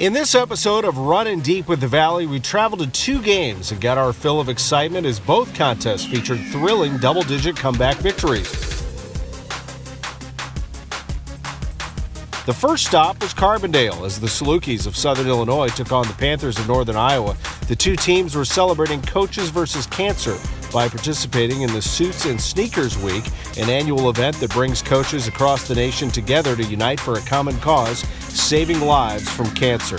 In this episode of Runnin Deep with the Valley, we traveled to 2 games and got our fill of excitement as both contests featured thrilling double-digit comeback victories. The first stop was Carbondale as the Salukis of Southern Illinois took on the Panthers of Northern Iowa. The two teams were celebrating Coaches versus Cancer by participating in the Suits and Sneakers Week, an annual event that brings coaches across the nation together to unite for a common cause, saving lives from cancer.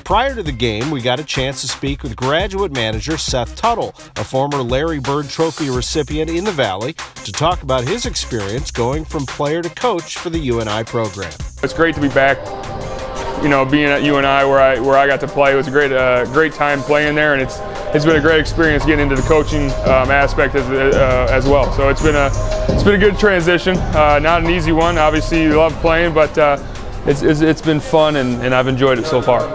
Prior to the game, we got a chance to speak with graduate manager Seth Tuttle, a former Larry Bird Trophy recipient in the Valley, to talk about his experience going from player to coach for the UNI program. It's great to be back, being at UNI where I got to play. It was a great time playing there, and it's been a great experience getting into the coaching aspect as well. So it's been a good transition. Not an easy one. Obviously, you love playing, but it's been fun, and I've enjoyed it so far.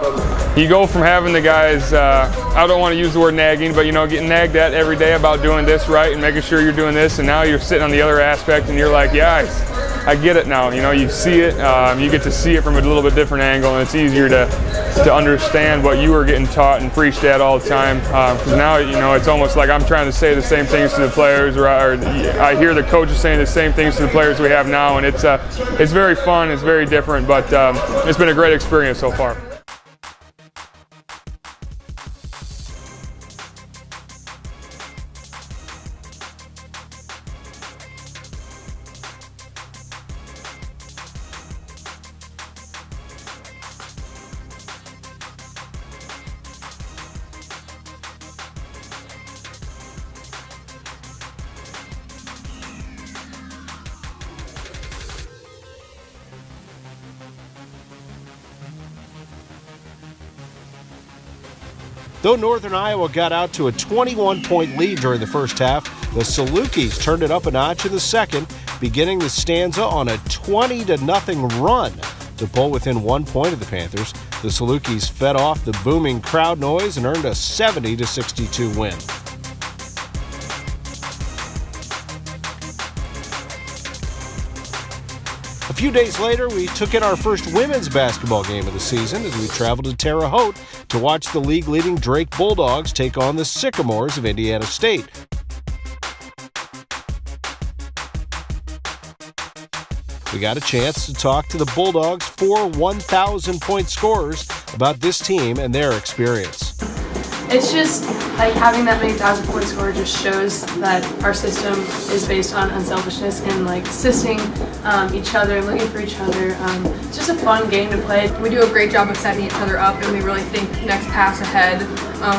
You go from having the guys, I don't want to use the word nagging, but getting nagged at every day about doing this right and making sure you're doing this, and now you're sitting on the other aspect and you're like, yeah, I get it now. You see it, you get to see it from a little bit different angle, and it's easier to understand what you were getting taught and preached at all the time. Because now, it's almost like I'm trying to say the same things to the players, or I hear the coaches saying the same things to the players we have now, and it's very fun, it's very different, but it's been a great experience so far. Though Northern Iowa got out to a 21-point lead during the first half, the Salukis turned it up a notch in the second, beginning the stanza on a 20-0 run to pull within 1 point of the Panthers. The Salukis fed off the booming crowd noise and earned a 70-62 win. A few days later, we took in our first women's basketball game of the season as we traveled to Terre Haute to watch the league-leading Drake Bulldogs take on the Sycamores of Indiana State. We got a chance to talk to the Bulldogs' 4 1,000-point scorers about this team and their experience. It's just like having that many 1,000-point score just shows that our system is based on unselfishness and assisting each other, looking for each other. It's just a fun game to play. We do a great job of setting each other up, and we really think next pass ahead.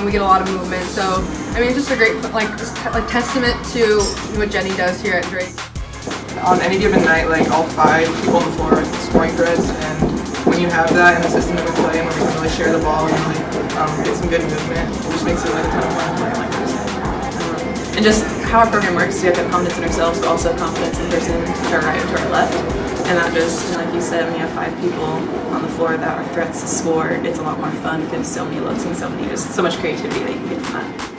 We get a lot of movement, so it's just a great testament to what Jenny does here at Drake. On any given night, all 5 people on the floor are scoring threats, and when you have that in the system that we play and when we can really share the ball and really get some good movement, it just makes it a ton of fun playing like this. And just how our program works, we have to have confidence in ourselves, but also confidence in the person to our right and to our left. And that just, like you said, when you have 5 people on the floor that are threats to score, it's a lot more fun because so many looks and so much creativity that you can get from that.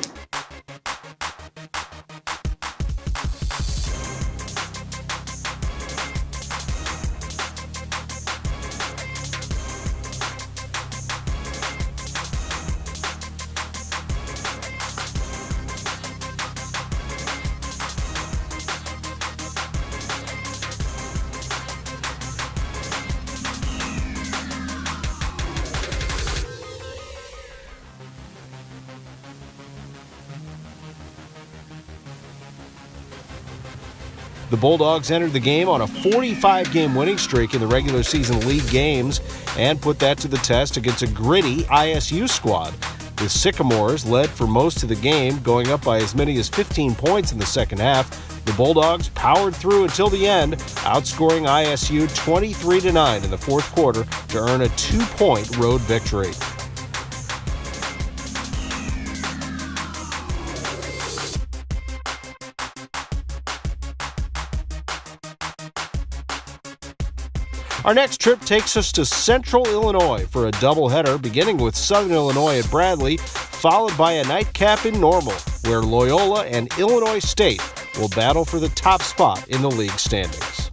The Bulldogs entered the game on a 45-game winning streak in the regular season league games and put that to the test against a gritty ISU squad. The Sycamores led for most of the game, going up by as many as 15 points in the second half. The Bulldogs powered through until the end, outscoring ISU 23-9 in the fourth quarter to earn a 2-point road victory. Our next trip takes us to Central Illinois for a doubleheader, beginning with Southern Illinois at Bradley, followed by a nightcap in Normal, where Loyola and Illinois State will battle for the top spot in the league standings.